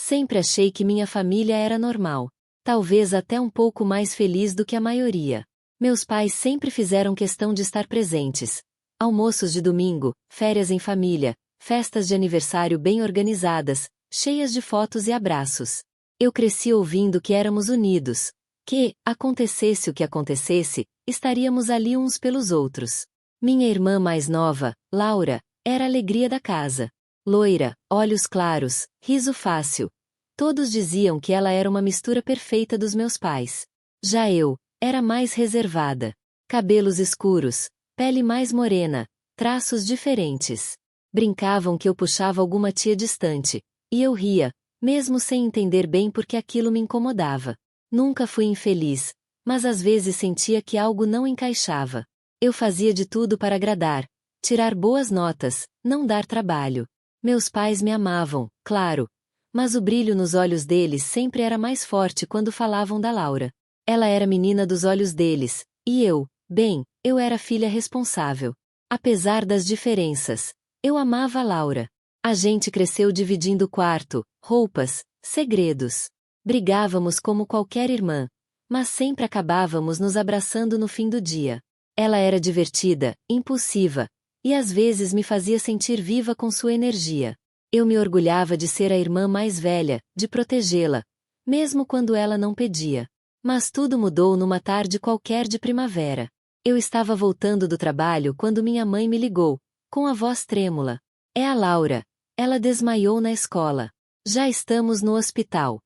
Sempre achei que minha família era normal. Talvez até um pouco mais feliz do que a maioria. Meus pais sempre fizeram questão de estar presentes. Almoços de domingo, férias em família, festas de aniversário bem organizadas, cheias de fotos e abraços. Eu cresci ouvindo que éramos unidos, que, acontecesse o que acontecesse, estaríamos ali uns pelos outros. Minha irmã mais nova, Laura, era a alegria da casa. Loira, olhos claros, riso fácil. Todos diziam que ela era uma mistura perfeita dos meus pais. Já eu, era mais reservada. Cabelos escuros, pele mais morena, traços diferentes. Brincavam que eu puxava alguma tia distante, e eu ria, mesmo sem entender bem por que aquilo me incomodava. Nunca fui infeliz, mas às vezes sentia que algo não encaixava. Eu fazia de tudo para agradar, tirar boas notas, não dar trabalho. Meus pais me amavam, claro, mas o brilho nos olhos deles sempre era mais forte quando falavam da Laura. Ela era menina dos olhos deles, e eu, bem, eu era filha responsável. Apesar das diferenças, eu amava a Laura. A gente cresceu dividindo quarto, roupas, segredos. Brigávamos como qualquer irmã, mas sempre acabávamos nos abraçando no fim do dia. Ela era divertida, impulsiva, e às vezes me fazia sentir viva com sua energia. Eu me orgulhava de ser a irmã mais velha, de protegê-la, mesmo quando ela não pedia. Mas tudo mudou numa tarde qualquer de primavera. Eu estava voltando do trabalho quando minha mãe me ligou, com a voz trêmula. É a Laura. Ela desmaiou na escola. Já estamos no hospital.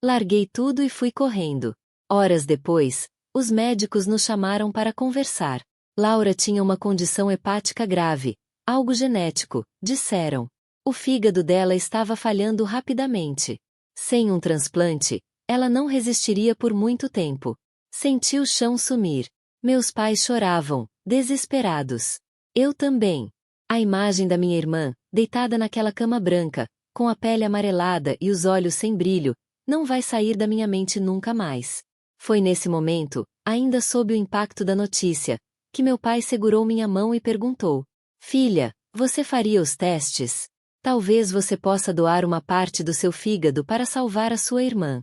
Larguei tudo e fui correndo. Horas depois, os médicos nos chamaram para conversar. Laura tinha uma condição hepática grave, algo genético, disseram. O fígado dela estava falhando rapidamente. Sem um transplante, ela não resistiria por muito tempo. Senti o chão sumir. Meus pais choravam, desesperados. Eu também. A imagem da minha irmã, deitada naquela cama branca, com a pele amarelada e os olhos sem brilho, não vai sair da minha mente nunca mais. Foi nesse momento, ainda sob o impacto da notícia, que meu pai segurou minha mão e perguntou: Filha, você faria os testes? Talvez você possa doar uma parte do seu fígado para salvar a sua irmã.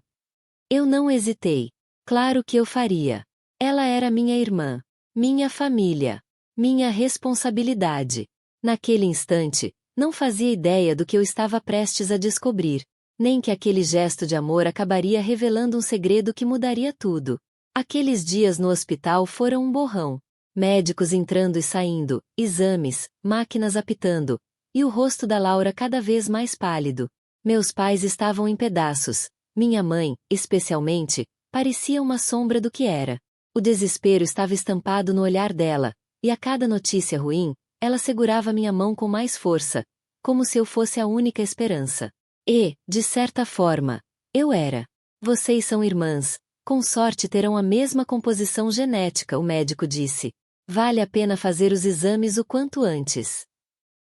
Eu não hesitei. Claro que eu faria. Ela era minha irmã, minha família, minha responsabilidade. Naquele instante, não fazia ideia do que eu estava prestes a descobrir, nem que aquele gesto de amor acabaria revelando um segredo que mudaria tudo. Aqueles dias no hospital foram um borrão. Médicos entrando e saindo, exames, máquinas apitando, e o rosto da Laura cada vez mais pálido. Meus pais estavam em pedaços. Minha mãe, especialmente, parecia uma sombra do que era. O desespero estava estampado no olhar dela, e a cada notícia ruim, ela segurava minha mão com mais força, como se eu fosse a única esperança. E, de certa forma, eu era. Vocês são irmãs, com sorte terão a mesma composição genética, o médico disse. Vale a pena fazer os exames o quanto antes.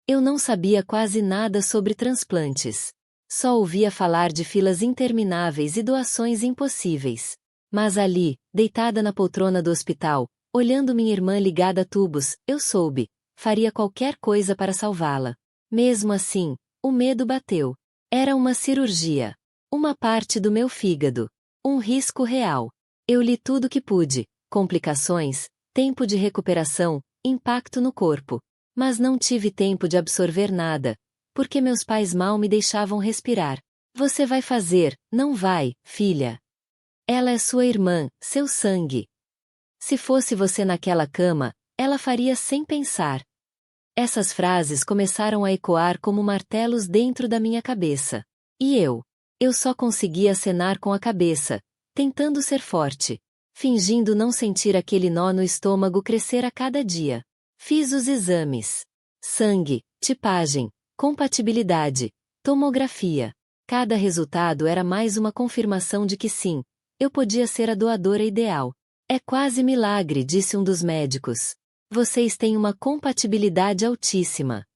Eu não sabia quase nada sobre transplantes. Só ouvia falar de filas intermináveis e doações impossíveis. Mas ali, deitada na poltrona do hospital, olhando minha irmã ligada a tubos, eu soube. Faria qualquer coisa para salvá-la. Mesmo assim, o medo bateu. Era uma cirurgia. Uma parte do meu fígado. Um risco real. Eu li tudo que pude. Complicações, tempo de recuperação, impacto no corpo. Mas não tive tempo de absorver nada, porque meus pais mal me deixavam respirar. Você vai fazer, não vai, filha. Ela é sua irmã, seu sangue. Se fosse você naquela cama, ela faria sem pensar. Essas frases começaram a ecoar como martelos dentro da minha cabeça. E eu só conseguia acenar com a cabeça, tentando ser forte, fingindo não sentir aquele nó no estômago crescer a cada dia. Fiz os exames. Sangue, tipagem, compatibilidade, tomografia. Cada resultado era mais uma confirmação de que sim, eu podia ser a doadora ideal. É quase milagre, disse um dos médicos. Vocês têm uma compatibilidade altíssima.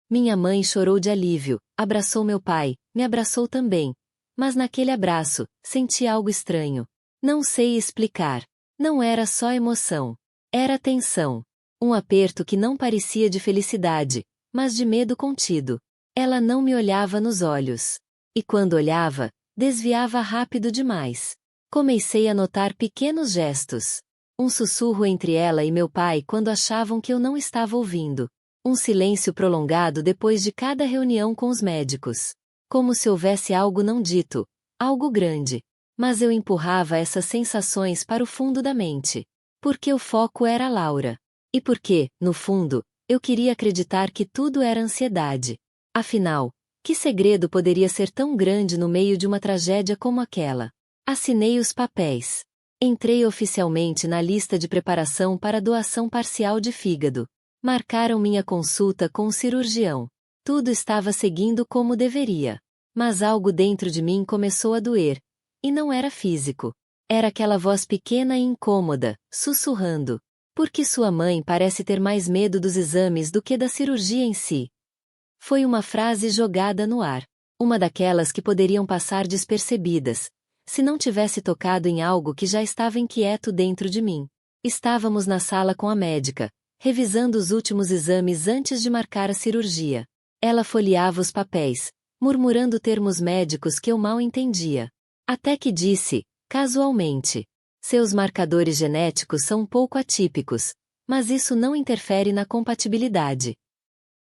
Minha mãe chorou de alívio, abraçou meu pai, me abraçou também. Mas naquele abraço, senti algo estranho. Não sei explicar. Não era só emoção. Era tensão. Um aperto que não parecia de felicidade, mas de medo contido. Ela não me olhava nos olhos. E quando olhava, desviava rápido demais. Comecei a notar pequenos gestos. Um sussurro entre ela e meu pai quando achavam que eu não estava ouvindo. Um silêncio prolongado depois de cada reunião com os médicos. Como se houvesse algo não dito, algo grande. Mas eu empurrava essas sensações para o fundo da mente. Porque o foco era Laura. E porque, no fundo, eu queria acreditar que tudo era ansiedade. Afinal, que segredo poderia ser tão grande no meio de uma tragédia como aquela? Assinei os papéis. Entrei oficialmente na lista de preparação para doação parcial de fígado. Marcaram minha consulta com o cirurgião. Tudo estava seguindo como deveria. Mas algo dentro de mim começou a doer. E não era físico. Era aquela voz pequena e incômoda, sussurrando. Por que sua mãe parece ter mais medo dos exames do que da cirurgia em si? Foi uma frase jogada no ar. Uma daquelas que poderiam passar despercebidas, se não tivesse tocado em algo que já estava inquieto dentro de mim. Estávamos na sala com a médica, revisando os últimos exames antes de marcar a cirurgia. Ela folheava os papéis, murmurando termos médicos que eu mal entendia. Até que disse, casualmente: seus marcadores genéticos são um pouco atípicos, mas isso não interfere na compatibilidade.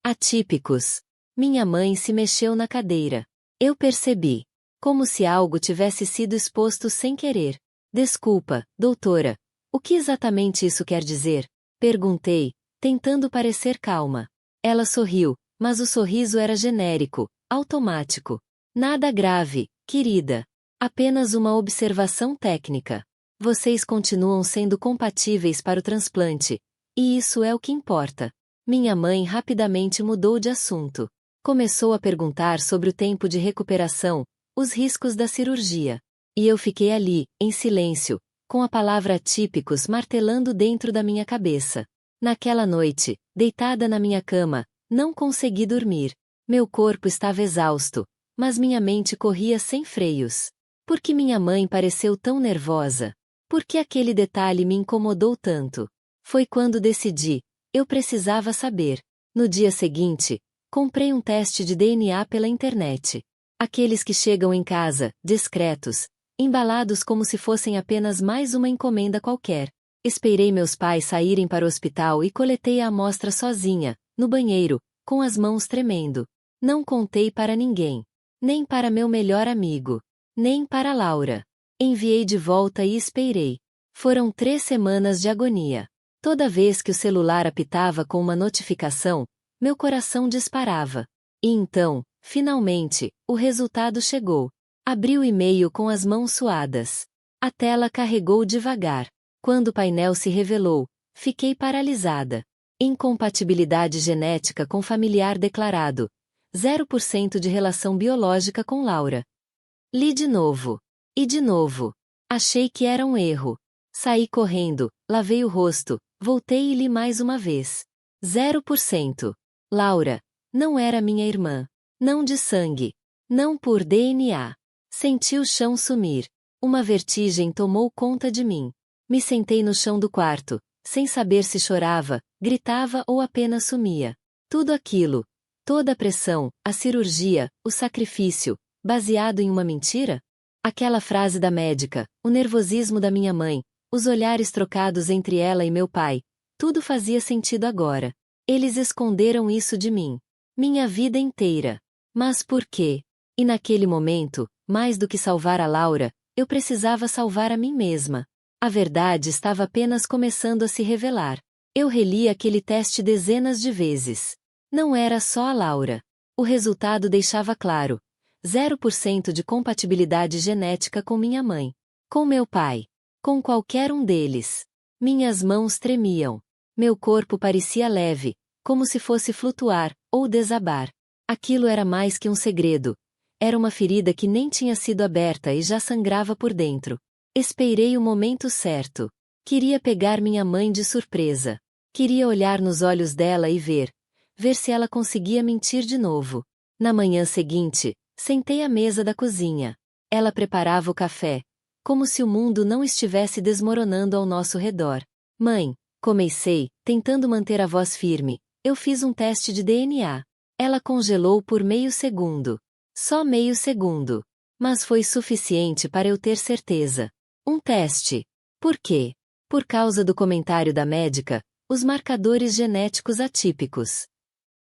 Atípicos. Minha mãe se mexeu na cadeira. Eu percebi. Como se algo tivesse sido exposto sem querer. Desculpa, doutora. O que exatamente isso quer dizer? Perguntei, tentando parecer calma. Ela sorriu, mas o sorriso era genérico, automático. Nada grave, querida. Apenas uma observação técnica. Vocês continuam sendo compatíveis para o transplante, e isso é o que importa. Minha mãe rapidamente mudou de assunto. Começou a perguntar sobre o tempo de recuperação, os riscos da cirurgia. E eu fiquei ali, em silêncio, com a palavra típicos martelando dentro da minha cabeça. Naquela noite, deitada na minha cama, não consegui dormir. Meu corpo estava exausto, mas minha mente corria sem freios. Por que minha mãe pareceu tão nervosa? Por que aquele detalhe me incomodou tanto? Foi quando decidi. Eu precisava saber. No dia seguinte, comprei um teste de DNA pela internet. Aqueles que chegam em casa, discretos, embalados como se fossem apenas mais uma encomenda qualquer. Esperei meus pais saírem para o hospital e coletei a amostra sozinha, no banheiro, com as mãos tremendo. Não contei para ninguém. Nem para meu melhor amigo. Nem para Laura. Enviei de volta e esperei. Foram 3 semanas de agonia. Toda vez que o celular apitava com uma notificação, meu coração disparava. E então, finalmente, o resultado chegou. Abri o e-mail com as mãos suadas. A tela carregou devagar. Quando o painel se revelou, fiquei paralisada. Incompatibilidade genética com familiar declarado. 0% de relação biológica com Laura. Li de novo. E de novo. Achei que era um erro. Saí correndo, lavei o rosto, voltei e li mais uma vez. 0%. Laura. Não era minha irmã. Não de sangue. Não por DNA. Senti o chão sumir. Uma vertigem tomou conta de mim. Me sentei no chão do quarto, sem saber se chorava, gritava ou apenas sumia. Tudo aquilo. Toda a pressão, a cirurgia, o sacrifício, baseado em uma mentira? Aquela frase da médica, o nervosismo da minha mãe, os olhares trocados entre ela e meu pai, tudo fazia sentido agora. Eles esconderam isso de mim. Minha vida inteira. Mas por quê? E naquele momento, mais do que salvar a Laura, eu precisava salvar a mim mesma. A verdade estava apenas começando a se revelar. Eu reli aquele teste dezenas de vezes. Não era só a Laura. O resultado deixava claro. 0% de compatibilidade genética com minha mãe. Com meu pai. Com qualquer um deles. Minhas mãos tremiam. Meu corpo parecia leve, como se fosse flutuar, ou desabar. Aquilo era mais que um segredo. Era uma ferida que nem tinha sido aberta e já sangrava por dentro. Esperei o momento certo. Queria pegar minha mãe de surpresa. Queria olhar nos olhos dela e ver se ela conseguia mentir de novo. Na manhã seguinte, sentei à mesa da cozinha. Ela preparava o café, como se o mundo não estivesse desmoronando ao nosso redor. Mãe, comecei, tentando manter a voz firme, eu fiz um teste de DNA. Ela congelou por meio segundo. Só meio segundo. Mas foi suficiente para eu ter certeza. Um teste. Por quê? Por causa do comentário da médica, os marcadores genéticos atípicos.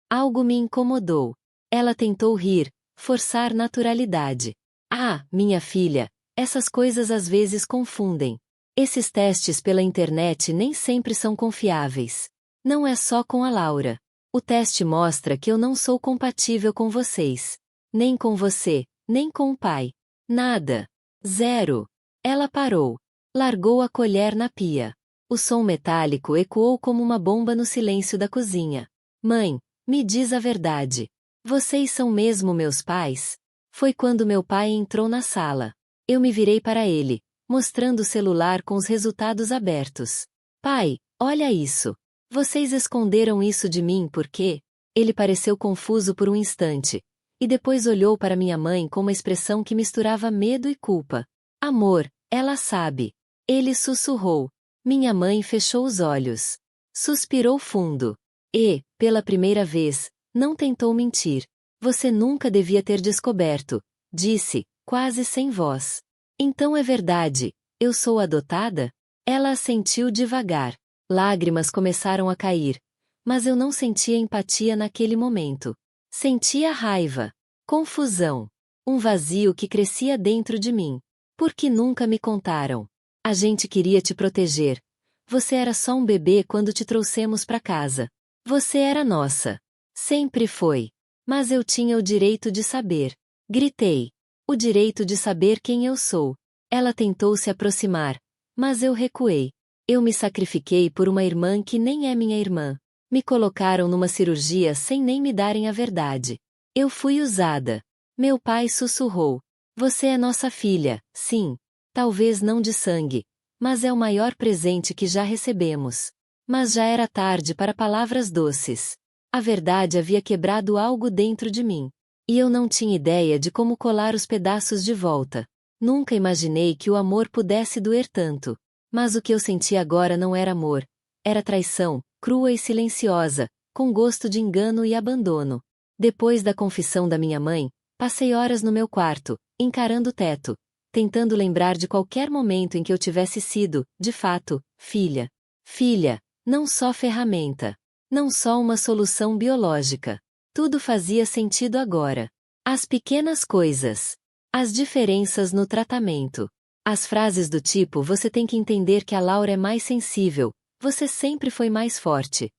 Algo me incomodou. Ela tentou rir, forçar naturalidade. Ah, minha filha, essas coisas às vezes confundem. Esses testes pela internet nem sempre são confiáveis. Não é só com a Laura. O teste mostra que eu não sou compatível com vocês. Nem com você, nem com o pai. Nada. Zero. Ela parou. Largou a colher na pia. O som metálico ecoou como uma bomba no silêncio da cozinha. Mãe, me diz a verdade. Vocês são mesmo meus pais? Foi quando meu pai entrou na sala. Eu me virei para ele, mostrando o celular com os resultados abertos. Pai, olha isso. Vocês esconderam isso de mim por quê? Ele pareceu confuso por um instante. E depois olhou para minha mãe com uma expressão que misturava medo e culpa. Amor, ela sabe. Ele sussurrou. Minha mãe fechou os olhos. Suspirou fundo. E, pela primeira vez, não tentou mentir. Você nunca devia ter descoberto, disse, quase sem voz. Então é verdade, eu sou adotada? Ela assentiu devagar. Lágrimas começaram a cair. Mas eu não sentia empatia naquele momento. Sentia raiva, confusão, um vazio que crescia dentro de mim. Por que nunca me contaram? A gente queria te proteger. Você era só um bebê quando te trouxemos para casa. Você era nossa. Sempre foi. Mas eu tinha o direito de saber. Gritei. O direito de saber quem eu sou. Ela tentou se aproximar, mas eu recuei. Eu me sacrifiquei por uma irmã que nem é minha irmã. Me colocaram numa cirurgia sem nem me darem a verdade. Eu fui usada. Meu pai sussurrou. Você é nossa filha, sim. Talvez não de sangue, mas é o maior presente que já recebemos. Mas já era tarde para palavras doces. A verdade havia quebrado algo dentro de mim. E eu não tinha ideia de como colar os pedaços de volta. Nunca imaginei que o amor pudesse doer tanto. Mas o que eu sentia agora não era amor. Era traição, crua e silenciosa, com gosto de engano e abandono. Depois da confissão da minha mãe, passei horas no meu quarto, encarando o teto, tentando lembrar de qualquer momento em que eu tivesse sido, de fato, filha. Filha, não só ferramenta. Não só uma solução biológica. Tudo fazia sentido agora. As pequenas coisas. As diferenças no tratamento. As frases do tipo você tem que entender que a Laura é mais sensível, você sempre foi mais forte.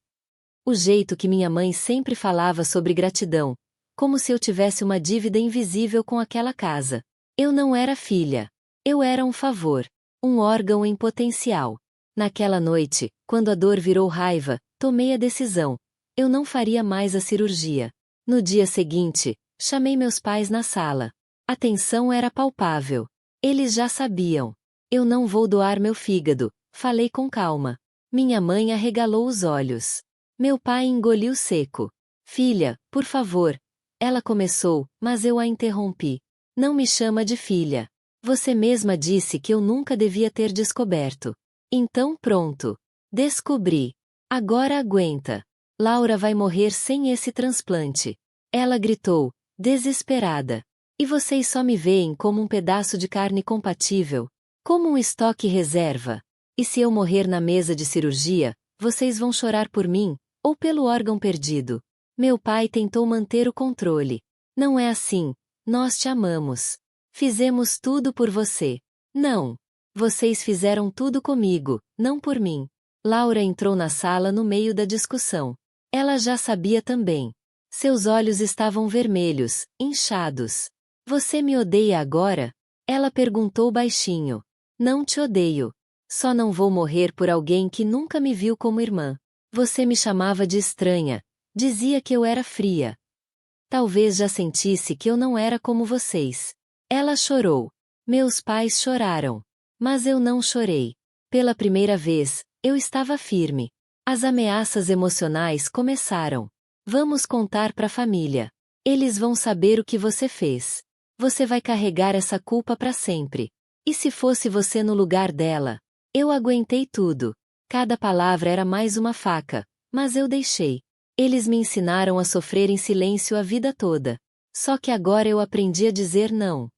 O jeito que minha mãe sempre falava sobre gratidão, como se eu tivesse uma dívida invisível com aquela casa. Eu não era filha. Eu era um favor. Um órgão em potencial. Naquela noite, quando a dor virou raiva, tomei a decisão. Eu não faria mais a cirurgia. No dia seguinte, chamei meus pais na sala. A tensão era palpável. Eles já sabiam. Eu não vou doar meu fígado, falei com calma. Minha mãe arregalou os olhos. Meu pai engoliu seco. Filha, por favor. Ela começou, mas eu a interrompi. Não me chama de filha. Você mesma disse que eu nunca devia ter descoberto. Então pronto. Descobri. Agora aguenta. Laura vai morrer sem esse transplante. Ela gritou, desesperada. E vocês só me veem como um pedaço de carne compatível? Como um estoque reserva? E se eu morrer na mesa de cirurgia, vocês vão chorar por mim, ou pelo órgão perdido? Meu pai tentou manter o controle. Não é assim. Nós te amamos. Fizemos tudo por você. Não. Vocês fizeram tudo comigo, não por mim. Laura entrou na sala no meio da discussão. Ela já sabia também. Seus olhos estavam vermelhos, inchados. Você me odeia agora? Ela perguntou baixinho. Não te odeio. Só não vou morrer por alguém que nunca me viu como irmã. Você me chamava de estranha. Dizia que eu era fria. Talvez já sentisse que eu não era como vocês. Ela chorou. Meus pais choraram. Mas eu não chorei. Pela primeira vez, eu estava firme. As ameaças emocionais começaram. Vamos contar para a família. Eles vão saber o que você fez. Você vai carregar essa culpa para sempre. E se fosse você no lugar dela? Eu aguentei tudo. Cada palavra era mais uma faca, mas eu deixei. Eles me ensinaram a sofrer em silêncio a vida toda. Só que agora eu aprendi a dizer não.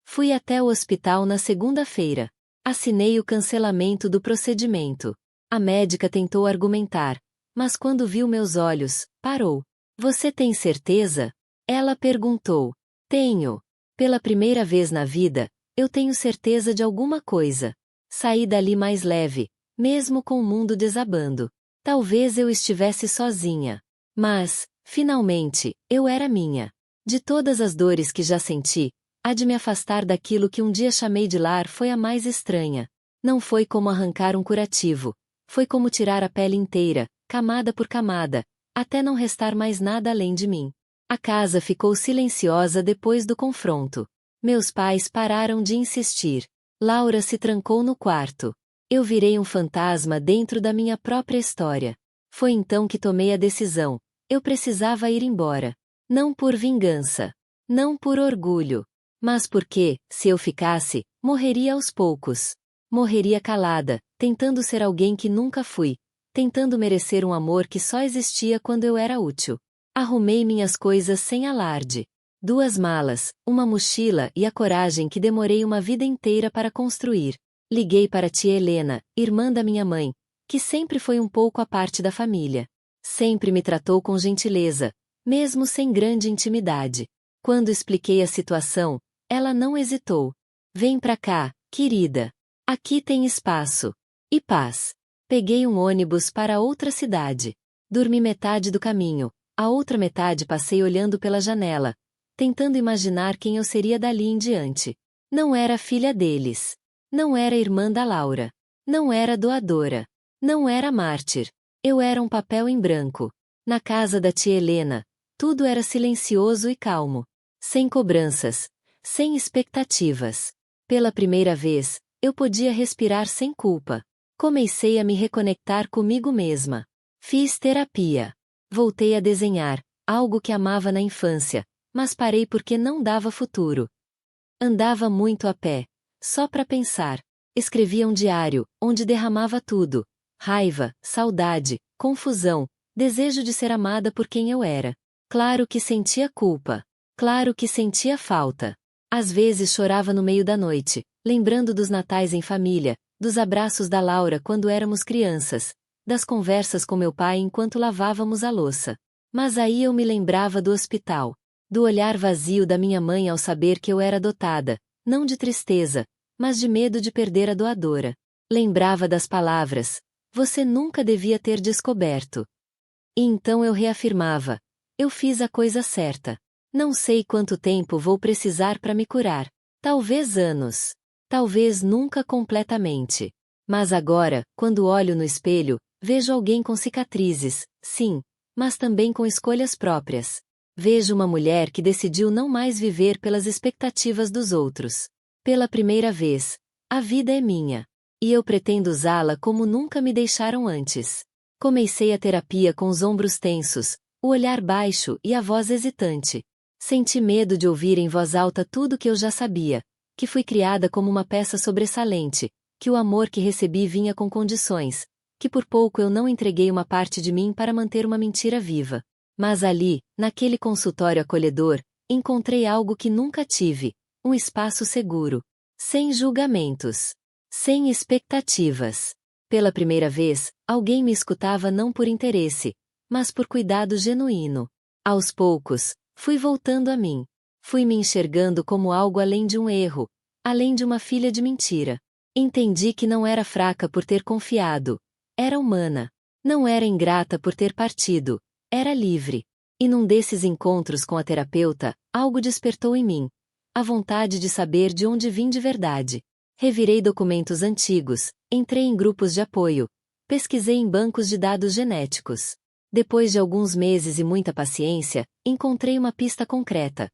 Fui até o hospital na segunda-feira. Assinei o cancelamento do procedimento. A médica tentou argumentar, mas quando viu meus olhos, parou. Você tem certeza? Ela perguntou. Tenho. Pela primeira vez na vida, eu tenho certeza de alguma coisa. Saí dali mais leve, mesmo com o mundo desabando. Talvez eu estivesse sozinha. Mas, finalmente, eu era minha. De todas as dores que já senti, a de me afastar daquilo que um dia chamei de lar foi a mais estranha. Não foi como arrancar um curativo. Foi como tirar a pele inteira, camada por camada, até não restar mais nada além de mim. A casa ficou silenciosa depois do confronto. Meus pais pararam de insistir. Laura se trancou no quarto. Eu virei um fantasma dentro da minha própria história. Foi então que tomei a decisão. Eu precisava ir embora. Não por vingança. Não por orgulho. Mas porque, se eu ficasse, morreria aos poucos. Morreria calada, tentando ser alguém que nunca fui. Tentando merecer um amor que só existia quando eu era útil. Arrumei minhas coisas sem alarde. 2 malas, uma mochila e a coragem que demorei uma vida inteira para construir. Liguei para tia Helena, irmã da minha mãe, que sempre foi um pouco a parte da família. Sempre me tratou com gentileza, mesmo sem grande intimidade. Quando expliquei a situação, ela não hesitou. Vem pra cá, querida. Aqui tem espaço. E paz. Peguei um ônibus para outra cidade. Dormi metade do caminho, a outra metade passei olhando pela janela, tentando imaginar quem eu seria dali em diante. Não era filha deles. Não era irmã da Laura. Não era doadora. Não era mártir. Eu era um papel em branco. Na casa da tia Helena, tudo era silencioso e calmo. Sem cobranças. Sem expectativas. Pela primeira vez, eu podia respirar sem culpa. Comecei a me reconectar comigo mesma. Fiz terapia. Voltei a desenhar, algo que amava na infância, mas parei porque não dava futuro. Andava muito a pé, só para pensar. Escrevia um diário, onde derramava tudo. Raiva, saudade, confusão, desejo de ser amada por quem eu era. Claro que sentia culpa. Claro que sentia falta. Às vezes chorava no meio da noite, lembrando dos natais em família, dos abraços da Laura quando éramos crianças, das conversas com meu pai enquanto lavávamos a louça. Mas aí eu me lembrava do hospital, do olhar vazio da minha mãe ao saber que eu era adotada, não de tristeza, mas de medo de perder a doadora. Lembrava das palavras: você nunca devia ter descoberto. E então eu reafirmava: eu fiz a coisa certa. Não sei quanto tempo vou precisar para me curar. Talvez anos. Talvez nunca completamente. Mas agora, quando olho no espelho, vejo alguém com cicatrizes, sim, mas também com escolhas próprias. Vejo uma mulher que decidiu não mais viver pelas expectativas dos outros. Pela primeira vez, a vida é minha. E eu pretendo usá-la como nunca me deixaram antes. Comecei a terapia com os ombros tensos, o olhar baixo e a voz hesitante. Senti medo de ouvir em voz alta tudo que eu já sabia, que fui criada como uma peça sobressalente, que o amor que recebi vinha com condições, que por pouco eu não entreguei uma parte de mim para manter uma mentira viva. Mas ali, naquele consultório acolhedor, encontrei algo que nunca tive, um espaço seguro. Sem julgamentos. Sem expectativas. Pela primeira vez, alguém me escutava não por interesse, mas por cuidado genuíno. Aos poucos, fui voltando a mim. Fui me enxergando como algo além de um erro, além de uma filha de mentira. Entendi que não era fraca por ter confiado. Era humana. Não era ingrata por ter partido. Era livre. E num desses encontros com a terapeuta, algo despertou em mim. A vontade de saber de onde vim de verdade. Revirei documentos antigos, entrei em grupos de apoio, pesquisei em bancos de dados genéticos. Depois de alguns meses e muita paciência, encontrei uma pista concreta.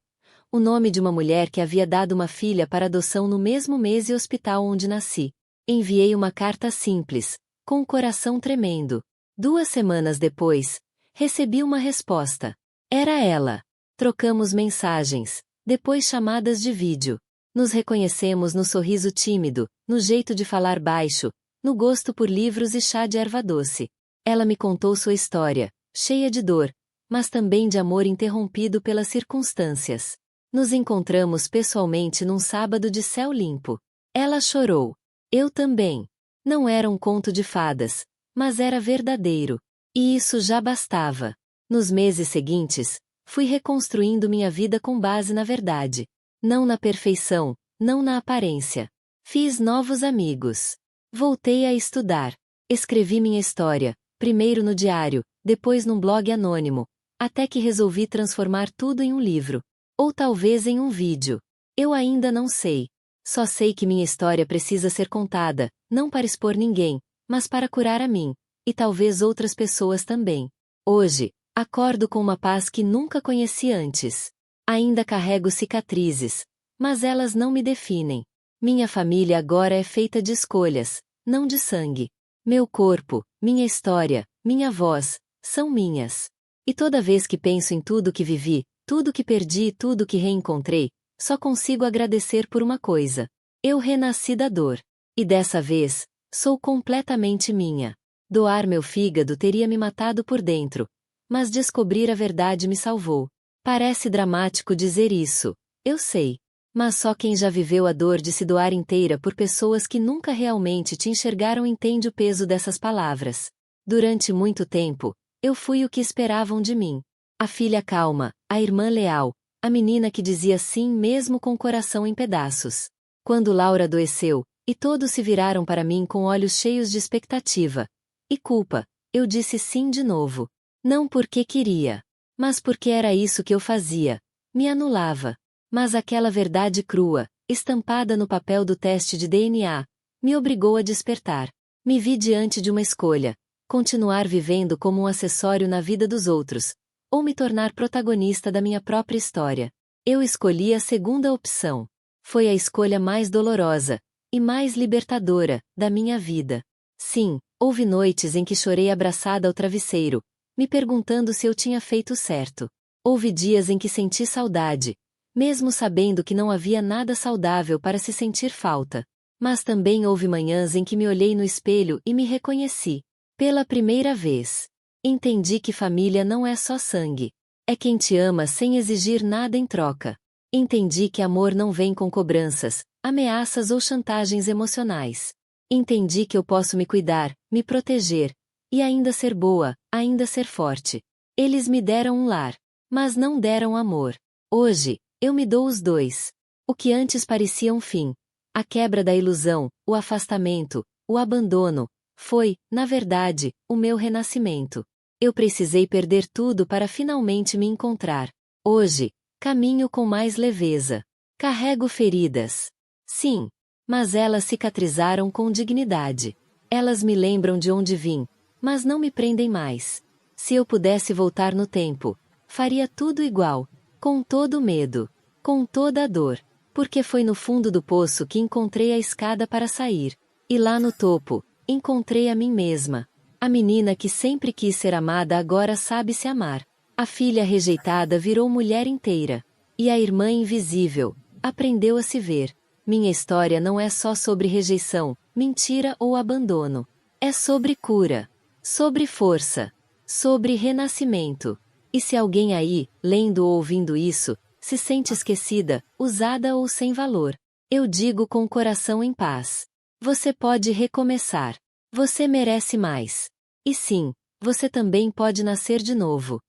O nome de uma mulher que havia dado uma filha para adoção no mesmo mês e hospital onde nasci. Enviei uma carta simples, com o coração tremendo. 2 semanas depois, recebi uma resposta. Era ela. Trocamos mensagens, depois chamadas de vídeo. Nos reconhecemos no sorriso tímido, no jeito de falar baixo, no gosto por livros e chá de erva doce. Ela me contou sua história, cheia de dor, mas também de amor interrompido pelas circunstâncias. Nos encontramos pessoalmente num sábado de céu limpo. Ela chorou. Eu também. Não era um conto de fadas, mas era verdadeiro. E isso já bastava. Nos meses seguintes, fui reconstruindo minha vida com base na verdade. Não na perfeição, não na aparência. Fiz novos amigos. Voltei a estudar. Escrevi minha história, primeiro no diário, depois num blog anônimo, até que resolvi transformar tudo em um livro. Ou talvez em um vídeo. Eu ainda não sei. Só sei que minha história precisa ser contada, não para expor ninguém, mas para curar a mim, e talvez outras pessoas também. Hoje, acordo com uma paz que nunca conheci antes. Ainda carrego cicatrizes, mas elas não me definem. Minha família agora é feita de escolhas, não de sangue. Meu corpo, minha história, minha voz, são minhas. E toda vez que penso em tudo que vivi, tudo que perdi e tudo que reencontrei, só consigo agradecer por uma coisa. Eu renasci da dor. E dessa vez, sou completamente minha. Doar meu fígado teria me matado por dentro. Mas descobrir a verdade me salvou. Parece dramático dizer isso, eu sei. Mas só quem já viveu a dor de se doar inteira por pessoas que nunca realmente te enxergaram entende o peso dessas palavras. Durante muito tempo, eu fui o que esperavam de mim. A filha calma, a irmã leal, a menina que dizia sim mesmo com o coração em pedaços. Quando Laura adoeceu, e todos se viraram para mim com olhos cheios de expectativa e culpa, eu disse sim de novo. Não porque queria, mas porque era isso que eu fazia. Me anulava. Mas aquela verdade crua, estampada no papel do teste de DNA, me obrigou a despertar. Me vi diante de uma escolha: continuar vivendo como um acessório na vida dos outros, ou me tornar protagonista da minha própria história. Eu escolhi a segunda opção. Foi a escolha mais dolorosa e mais libertadora da minha vida. Sim, houve noites em que chorei abraçada ao travesseiro, me perguntando se eu tinha feito certo. Houve dias em que senti saudade, mesmo sabendo que não havia nada saudável para se sentir falta. Mas também houve manhãs em que me olhei no espelho e me reconheci. Pela primeira vez. Entendi que família não é só sangue. É quem te ama sem exigir nada em troca. Entendi que amor não vem com cobranças, ameaças ou chantagens emocionais. Entendi que eu posso me cuidar, me proteger, e ainda ser boa, ainda ser forte. Eles me deram um lar, mas não deram amor. Hoje, eu me dou os dois. O que antes parecia um fim, a quebra da ilusão, o afastamento, o abandono, foi, na verdade, o meu renascimento. Eu precisei perder tudo para finalmente me encontrar. Hoje, caminho com mais leveza. Carrego feridas. Sim, mas elas cicatrizaram com dignidade. Elas me lembram de onde vim, mas não me prendem mais. Se eu pudesse voltar no tempo, faria tudo igual, com todo o medo, com toda a dor, porque foi no fundo do poço que encontrei a escada para sair. E lá no topo, encontrei a mim mesma. A menina que sempre quis ser amada agora sabe se amar. A filha rejeitada virou mulher inteira. E a irmã invisível aprendeu a se ver. Minha história não é só sobre rejeição, mentira ou abandono. É sobre cura, sobre força, sobre renascimento. E se alguém aí, lendo ou ouvindo isso, se sente esquecida, usada ou sem valor, eu digo com o coração em paz: você pode recomeçar. Você merece mais. E sim, você também pode nascer de novo.